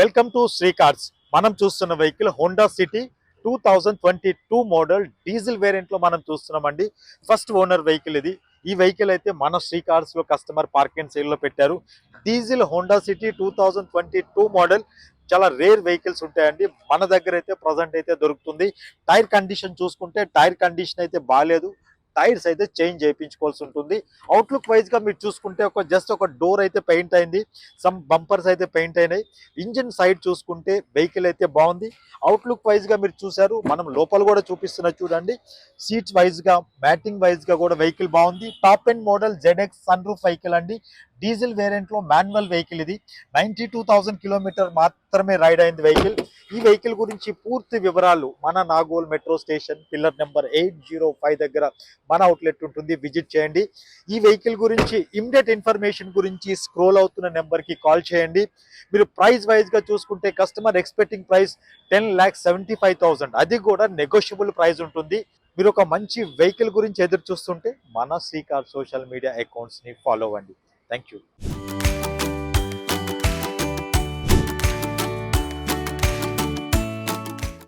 Welcome to Shri cars. మనం చూస్తున్న vehicle Honda city 2022 model diesel variant లో మనం చూస్తున్నామండి. ఫస్ట్ ఓనర్ వెహికల్ ఇది. ఈ వెహికల్ అయితే మన శ్రీ కార్స్ లో కస్టమర్ పార్క్ అండ్ సేల్ లో పెట్టారు. డీజిల్ హోండా సిటీ 2022 మోడల్ చాలా రేర్ వెహికల్స్ ఉంటాయండి. మన దగ్గర అయితే ప్రజెంట్ అయితే దొరుకుతుంది. టైర్ కండిషన్ చూసుకుంటే టైర్ కండిషన్ అయితే బాగాలేదు. టైర్స్ అయితే చేంజ్ చేయించుకోవాల్సి ఉంటుంది. అవుట్లుక్ వైజ్ గా మీరు చూసుకుంటే జస్ట్ ఒక డోర్ అయితే పెయింట్ అయింది, సమ్ బంపర్స్ అయితే పెయింట్ అయినాయి. ఇంజిన్ సైడ్ చూసుకుంటే వెహికల్ అయితే బాగుంది. అవుట్లుక్ వైజ్ గా మీరు చూసారు, మనం లోపల కూడా చూపిస్తున్నా చూడండి. సీట్స్ వైజ్ గా మ్యాటింగ్ వైజ్ గా కూడా వెహికల్ బాగుంది. Top end model ZX sun roof vehicle అండి. డీజిల్ వేరియంట్ లో మాన్యువల్ వెహికల్ ఇది. 92,000 కిలోమీటర్ మాత్రమే రైడ్ అయింది వెహికల్. ఈ వెహికల్ గురించి పూర్తి వివరాలు మన Nagole metro station pillar number 805 దగ్గర మన అవుట్లెట్ ఉంటుంది, విజిట్ చేయండి. ఈ వెహికల్ గురించి ఇమ్మీడియట్ ఇన్ఫర్మేషన్ గురించి స్క్రోల్ అవుతున్న నెంబర్కి కాల్ చేయండి. మీరు ప్రైస్ వైజ్ గా చూసుకుంటే కస్టమర్ ఎక్స్పెక్టింగ్ ప్రైస్ 10,75,000, అది కూడా నెగోషియబుల్ ప్రైస్ ఉంటుంది. మీరు ఒక మంచి వెహికల్ గురించి ఎదురు చూస్తుంటే మన Sri car social media accounts ని ఫాలో అవ్వండి. Thank you.